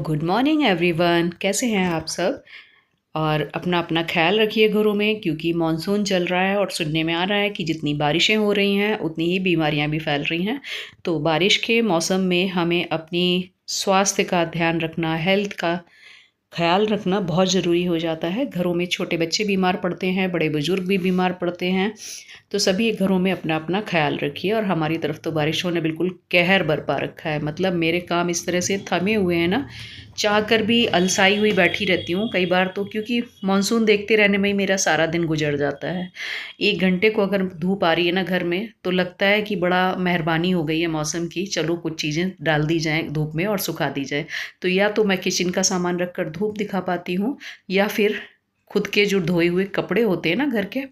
Good morning everyone. कैसे हैं आप सब? और अपना अपना ख्याल रखिए घरों में, क्योंकि मॉनसून चल रहा है और सुनने में आ रहा है कि जितनी बारिशें हो रही हैं उतनी ही बीमारियां भी फैल रही हैं। तो बारिश के मौसम में हमें अपनी स्वास्थ्य का ध्यान रखना, हेल्थ का ख्याल रखना बहुत ज़रूरी हो जाता है। घरों में छोटे बच्चे बीमार पड़ते हैं, बड़े बुज़ुर्ग भी बीमार पड़ते हैं। तो सभी घरों में अपना अपना ख्याल रखिए। और हमारी तरफ तो बारिशों ने बिल्कुल कहर बरपा रखा है। मतलब मेरे काम इस तरह से थमे हुए हैं ना, चाह कर भी अलसाई हुई बैठी रहती हूँ कई बार तो, क्योंकि मानसून देखते रहने में ही मेरा सारा दिन गुजर जाता है। 1 घंटे को अगर धूप आ रही है ना घर में, तो लगता है कि बड़ा मेहरबानी हो गई है मौसम की, चलो कुछ चीज़ें डाल दी जाएँ धूप में और सुखा दी जाए। तो या तो मैं किचन का सामान रख कर धूप दिखा पाती हूँ, या फिर खुद के जो धोए हुए कपड़े होते हैं ना घर के,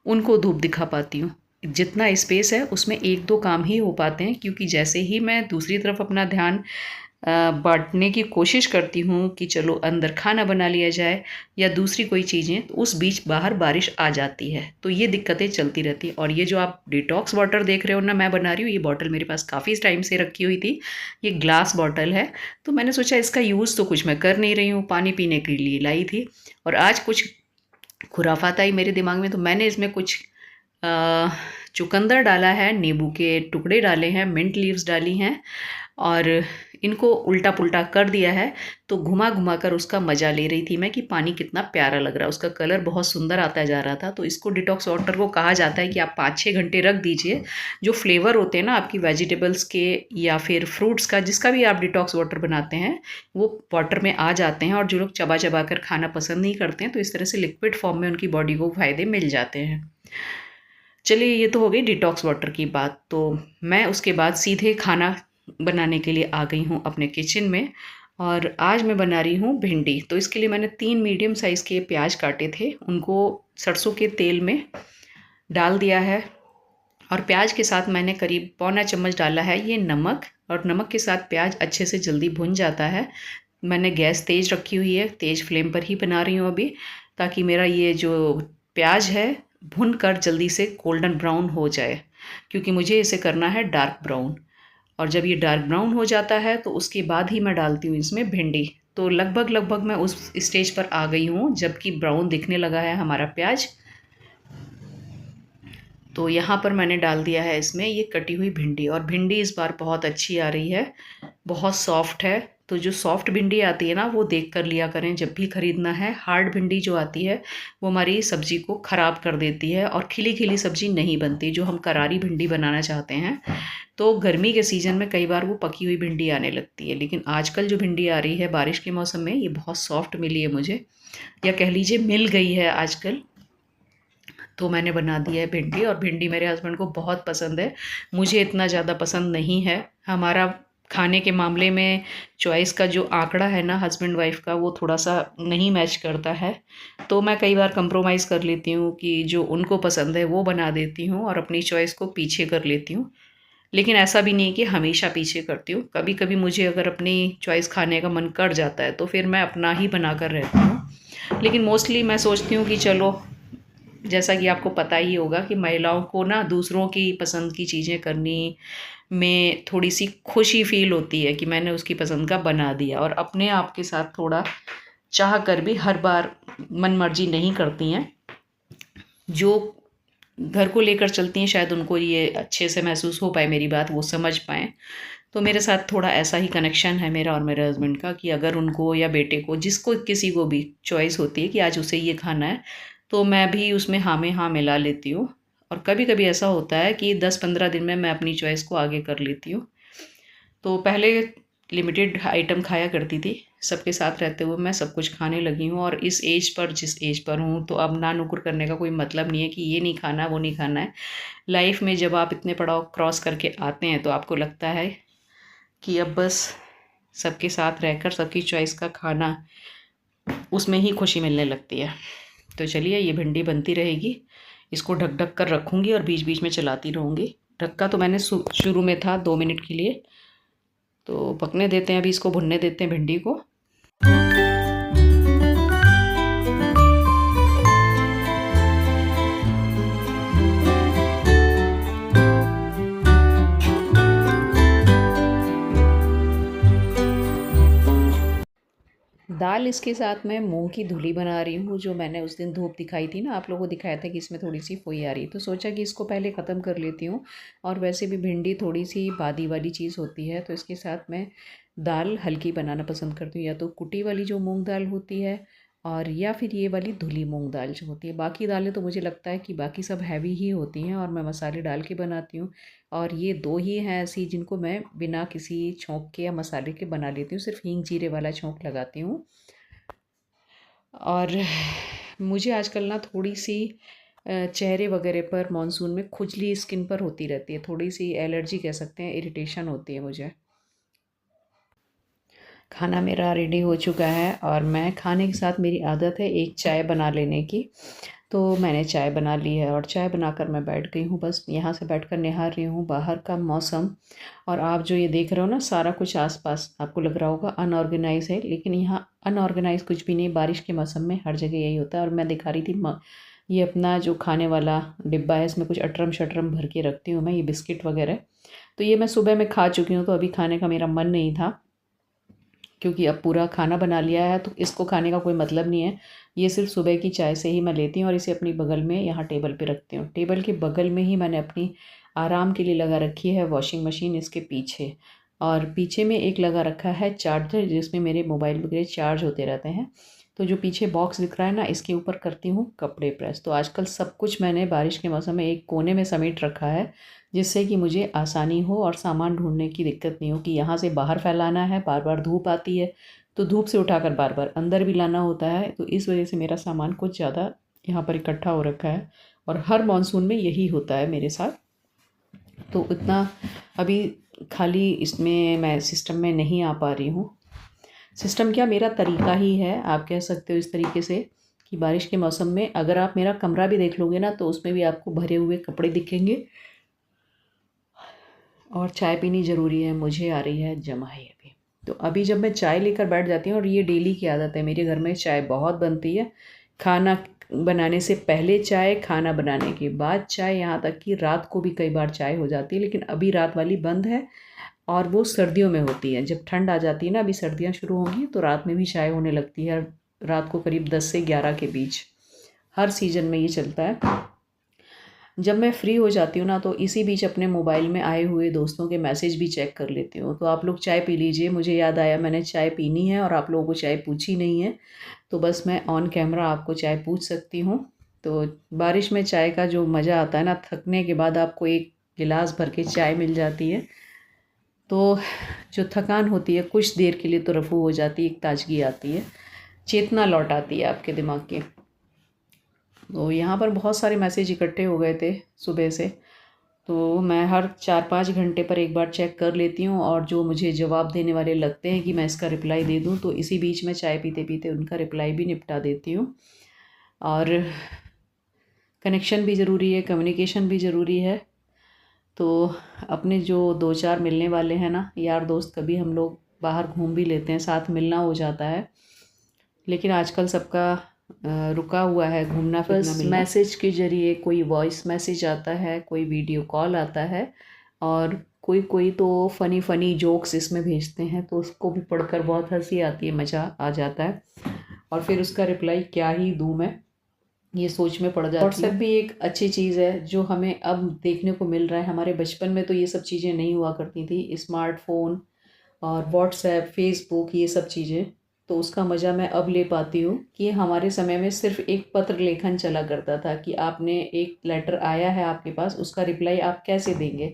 उनको धूप दिखा पाती हूँ। जितना स्पेस है उसमें एक दो काम ही हो पाते हैं, क्योंकि जैसे ही मैं दूसरी तरफ अपना ध्यान बांटने की कोशिश करती हूँ कि चलो अंदर खाना बना लिया जाए या दूसरी कोई चीज़ें, तो उस बीच बाहर बारिश आ जाती है। तो ये दिक्कतें चलती रहती हैं। और ये जो आप डिटॉक्स वाटर देख रहे हो ना मैं बना रही हूँ, ये बॉटल मेरे पास काफ़ी टाइम से रखी हुई थी। ये ग्लास बॉटल है, तो मैंने सोचा इसका यूज़ तो कुछ मैं कर नहीं रही हूँ, पानी पीने के लिए लाई थी। और आज कुछ खुराफात आई मेरे दिमाग में, तो मैंने इसमें कुछ चुकंदर डाला है, नींबू के टुकड़े डाले हैं, मिंट लीव्स डाली हैं और इनको उल्टा पुल्टा कर दिया है। तो घुमा घुमा कर उसका मज़ा ले रही थी मैं कि पानी कितना प्यारा लग रहा है, उसका कलर बहुत सुंदर आता जा रहा था। तो इसको डिटॉक्स वाटर को कहा जाता है कि आप 5-6 घंटे रख दीजिए। जो फ्लेवर होते हैं ना आपकी वेजिटेबल्स के या फिर फ्रूट्स का, जिसका भी आप डिटॉक्स वाटर बनाते हैं, वो वाटर में आ जाते हैं। और जो लोग चबा चबा कर खाना पसंद नहीं करते हैं, तो इस तरह से लिक्विड फॉर्म में उनकी बॉडी को फ़ायदे मिल जाते हैं। चलिए, ये तो हो गई डिटॉक्स वाटर की बात। तो मैं उसके बाद सीधे खाना बनाने के लिए आ गई हूँ अपने किचन में। और आज मैं बना रही हूँ भिंडी। तो इसके लिए मैंने 3 मीडियम साइज़ के प्याज काटे थे, उनको सरसों के तेल में डाल दिया है। और प्याज के साथ मैंने करीब पौना चम्मच डाला है ये नमक। और नमक के साथ प्याज अच्छे से जल्दी भुन जाता है। मैंने गैस तेज़ रखी हुई है, तेज़ फ्लेम पर ही बना रही हूँ अभी, ताकि मेरा ये जो प्याज है भुन कर जल्दी से गोल्डन ब्राउन हो जाए, क्योंकि मुझे इसे करना है डार्क ब्राउन। और जब ये डार्क ब्राउन हो जाता है तो उसके बाद ही मैं डालती हूँ इसमें भिंडी। तो लगभग लगभग मैं उस स्टेज पर आ गई हूँ जबकि ब्राउन दिखने लगा है हमारा प्याज। तो यहाँ पर मैंने डाल दिया है इसमें ये कटी हुई भिंडी। और भिंडी इस बार बहुत अच्छी आ रही है, बहुत सॉफ्ट है। तो जो सॉफ्ट भिंडी आती है ना, वो देख कर लिया करें जब भी ख़रीदना है। हार्ड भिंडी जो आती है वो हमारी सब्ज़ी को ख़राब कर देती है और खिली खिली सब्ज़ी नहीं बनती, जो हम करारी भिंडी बनाना चाहते हैं। तो गर्मी के सीज़न में कई बार वो पकी हुई भिंडी आने लगती है, लेकिन आजकल जो भिंडी आ रही है बारिश के मौसम में, ये बहुत सॉफ्ट मिली है मुझे, या कह लीजिए मिल गई है आजकल। तो मैंने बना दिया है भिंडी। और भिंडी मेरे हस्बैंड को बहुत पसंद है, मुझे इतना ज़्यादा पसंद नहीं है। हमारा खाने के मामले में चॉइस का जो आंकड़ा है ना हस्बैंड वाइफ का, वो थोड़ा सा नहीं मैच करता है। तो मैं कई बार कंप्रोमाइज़ कर लेती हूँ कि जो उनको पसंद है वो बना देती हूँ और अपनी चॉइस को पीछे कर लेती हूँ। लेकिन ऐसा भी नहीं कि हमेशा पीछे करती हूँ। कभी कभी मुझे अगर अपनी चॉइस खाने का मन कर जाता है तो फिर मैं अपना ही बना कर रहती हूँ। लेकिन मोस्टली मैं सोचती हूँ कि चलो, जैसा कि आपको पता ही होगा कि महिलाओं को ना दूसरों की पसंद की चीज़ें करनी में थोड़ी सी खुशी फील होती है कि मैंने उसकी पसंद का बना दिया। और अपने आप के साथ थोड़ा चाह कर भी हर बार मन मर्जी नहीं करती हैं। जो घर को लेकर चलती हैं शायद उनको ये अच्छे से महसूस हो पाए मेरी बात, वो समझ पाएँ। तो मेरे साथ थोड़ा ऐसा ही कनेक्शन है मेरा और मेरे हस्बैंड का, कि अगर उनको या बेटे को, जिसको किसी को भी चॉइस होती है कि आज उसे ये खाना है, तो मैं भी उसमें हाँ में हाँ मिला लेती हूँ। और कभी कभी ऐसा होता है कि 10-15 दिन में मैं अपनी चॉइस को आगे कर लेती हूँ। तो पहले लिमिटेड आइटम खाया करती थी, सबके साथ रहते हुए मैं सब कुछ खाने लगी हूँ। और इस एज पर, जिस एज पर हूँ, तो अब ना नुकुर करने का कोई मतलब नहीं है कि ये नहीं खाना वो नहीं खाना है। लाइफ में जब आप इतने पड़ाव क्रॉस करके आते हैं तो आपको लगता है कि अब बस सबके साथ रहकर सबकी चॉइस का खाना, उसमें ही खुशी मिलने लगती है। तो चलिए, ये भिंडी बनती रहेगी, इसको ढक ढक कर रखूँगी और बीच बीच में चलाती रहूँगी। ढक्का तो मैंने शुरू में था 2 मिनट के लिए। तो पकने देते हैं, अभी इसको भुनने देते हैं भिंडी को। दाल इसके साथ मैं मूंग की धुली बना रही हूँ, जो मैंने उस दिन धूप दिखाई थी ना, आप लोगों को दिखाया था कि इसमें थोड़ी सी फुई आ रही है, तो सोचा कि इसको पहले ख़त्म कर लेती हूँ। और वैसे भी भिंडी थोड़ी सी बादी वाली चीज़ होती है, तो इसके साथ मैं दाल हल्की बनाना पसंद करती हूँ, या तो कुटी वाली जो मूंग दाल होती है, और या फिर ये वाली धुली मूंग दाल जो होती है। बाकी दालें तो मुझे लगता है कि बाकी सब हैवी ही होती हैं और मैं मसाले डाल के बनाती हूँ। और ये दो ही हैं ऐसी जिनको मैं बिना किसी छौंक के या मसाले के बना लेती हूँ, सिर्फ हींग जीरे वाला छौंक लगाती हूँ। और मुझे आजकल ना थोड़ी सी चेहरे वगैरह पर मानसून में खुजली स्किन पर होती रहती है, थोड़ी सी एलर्जी कह सकते हैं, इरिटेशन होती है मुझे। खाना मेरा रेडी हो चुका है और मैं खाने के साथ मेरी आदत है एक चाय बना लेने की। तो मैंने चाय बना ली है और चाय बनाकर मैं बैठ गई हूँ, बस यहाँ से बैठकर निहार रही हूँ बाहर का मौसम। और आप जो ये देख रहे हो ना, सारा कुछ आसपास आपको लग रहा होगा अनऑर्गेनाइज है, लेकिन यहाँ अनऑर्गेनाइज कुछ भी नहीं। बारिश के मौसम में हर जगह यही होता है। और मैं दिखा रही थी ये अपना जो खाने वाला डिब्बा है, इसमें कुछ अटरम शटरम भर के रखती हूँ मैं, ये बिस्किट वगैरह। तो ये मैं सुबह में खा चुकी हूँ, तो अभी खाने का मेरा मन नहीं था, क्योंकि अब पूरा खाना बना लिया है, तो इसको खाने का कोई मतलब नहीं है। ये सिर्फ सुबह की चाय से ही मैं लेती हूँ और इसे अपनी बगल में यहाँ टेबल पे रखती हूँ। टेबल के बगल में ही मैंने अपनी आराम के लिए लगा रखी है वॉशिंग मशीन, इसके पीछे। और पीछे में एक लगा रखा है चार्जर, जिसमें मेरे मोबाइल वगैरह चार्ज होते रहते हैं। तो जो पीछे बॉक्स दिख रहा है ना, इसके ऊपर करती हूँ कपड़े प्रेस। तो आजकल सब कुछ मैंने बारिश के मौसम में एक कोने में समेट रखा है, जिससे कि मुझे आसानी हो और सामान ढूंढने की दिक्कत नहीं हो कि यहाँ से बाहर फैलाना है, बार बार धूप आती है तो धूप से उठाकर बार बार अंदर भी लाना होता है। तो इस वजह से मेरा सामान कुछ ज़्यादा यहाँ पर इकट्ठा हो रखा है, और हर मानसून में यही होता है मेरे साथ। तो इतना अभी खाली इसमें मैं सिस्टम में नहीं आ पा रही हूँ। सिस्टम क्या, मेरा तरीका ही है, आप कह सकते हो इस तरीके से कि बारिश के मौसम में अगर आप मेरा कमरा भी देख लोगे ना, तो उसमें भी आपको भरे हुए कपड़े दिखेंगे। और चाय पीनी ज़रूरी है, मुझे आ रही है जमाई अभी। तो अभी जब मैं चाय लेकर बैठ जाती हूँ, और ये डेली की आदत है, मेरे घर में चाय बहुत बनती है। खाना बनाने से पहले चाय, खाना बनाने के बाद चाय, यहाँ तक कि रात को भी कई बार चाय हो जाती है। लेकिन अभी रात वाली बंद है, और वो सर्दियों में होती है। जब ठंड आ जाती है ना, अभी सर्दियाँ शुरू होंगी, तो रात में भी चाय होने लगती है, रात को करीब 10 से 11 के बीच। हर सीज़न में ये चलता है। जब मैं फ्री हो जाती हूँ ना, तो इसी बीच अपने मोबाइल में आए हुए दोस्तों के मैसेज भी चेक कर लेती हूँ। तो आप लोग चाय पी लीजिए, मुझे याद आया मैंने चाय पीनी है और आप लोगों को चाय पूछी नहीं है, तो बस मैं ऑन कैमरा आपको चाय पूछ सकती हूँ। तो बारिश में चाय का जो मज़ा आता है ना, थकने के बाद आपको एक गिलास भर के चाय मिल जाती है, तो जो थकान होती है कुछ देर के लिए तो रफ़ू हो जाती है, एक ताजगी आती है, चेतना लौट आती है आपके दिमाग की। तो यहाँ पर बहुत सारे मैसेज इकट्ठे हो गए थे सुबह से, तो मैं हर 4-5 घंटे पर एक बार चेक कर लेती हूँ, और जो मुझे जवाब देने वाले लगते हैं कि मैं इसका रिप्लाई दे दूँ, तो इसी बीच में चाय पीते पीते उनका रिप्लाई भी निपटा देती हूँ। और कनेक्शन भी ज़रूरी है, कम्युनिकेशन भी ज़रूरी है। तो अपने जो 2-4 मिलने वाले हैं ना यार दोस्त, कभी हम लोग बाहर घूम भी लेते हैं, साथ मिलना हो जाता है। लेकिन आजकल सबका रुका हुआ है घूमना फिरना, बस मैसेज के ज़रिए, कोई वॉइस मैसेज आता है, कोई वीडियो कॉल आता है, और कोई कोई तो फ़नी फ़नी जोक्स इसमें भेजते हैं, तो उसको भी पढ़कर बहुत हंसी आती है, मज़ा आ जाता है। और फिर उसका रिप्लाई क्या ही दूँ मैं, ये सोच में पड़ जाती हूँ। व्हाट्सएप भी एक अच्छी चीज़ है जो हमें अब देखने को मिल रहा है। हमारे बचपन में तो ये सब चीज़ें नहीं हुआ करती थी, स्मार्टफ़ोन और व्हाट्सएप, फेसबुक, ये सब चीज़ें। तो उसका मज़ा मैं अब ले पाती हूँ कि हमारे समय में सिर्फ़ एक पत्र लेखन चला करता था, कि आपने एक लेटर आया है आपके पास, उसका रिप्लाई आप कैसे देंगे।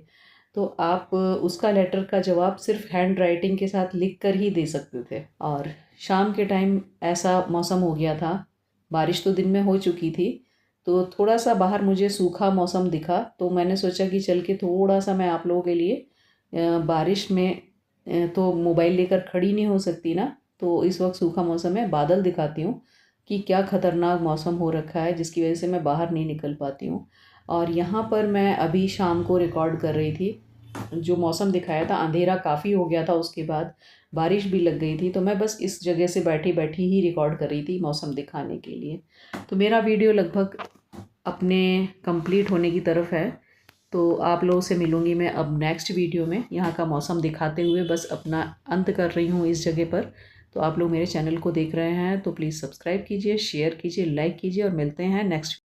तो आप उसका लेटर का जवाब सिर्फ़ हैंड राइटिंग के साथ लिख कर ही दे सकते थे। और शाम के टाइम ऐसा मौसम हो गया था, बारिश तो दिन में हो चुकी थी, तो थोड़ा सा बाहर मुझे सूखा मौसम दिखा, तो मैंने सोचा कि चल के थोड़ा सा मैं आप लोगों के लिए बारिश में तो मोबाइल लेकर खड़ी नहीं हो सकती ना, तो इस वक्त सूखा मौसम है, बादल दिखाती हूँ कि क्या ख़तरनाक मौसम हो रखा है, जिसकी वजह से मैं बाहर नहीं निकल पाती हूँ। और यहाँ पर मैं अभी शाम को रिकॉर्ड कर रही थी, जो मौसम दिखाया था, अंधेरा काफ़ी हो गया था, उसके बाद बारिश भी लग गई थी, तो मैं बस इस जगह से बैठी बैठी ही रिकॉर्ड कर रही थी मौसम दिखाने के लिए। तो मेरा वीडियो लगभग अपने कंप्लीट होने की तरफ है, तो आप लोगों से मिलूँगी मैं अब नेक्स्ट वीडियो में। यहाँ का मौसम दिखाते हुए बस अपना अंत कर रही हूँ इस जगह पर। तो आप लोग मेरे चैनल को देख रहे हैं तो प्लीज़ सब्सक्राइब कीजिए, शेयर कीजिए, लाइक कीजिए और मिलते हैं नेक्स्ट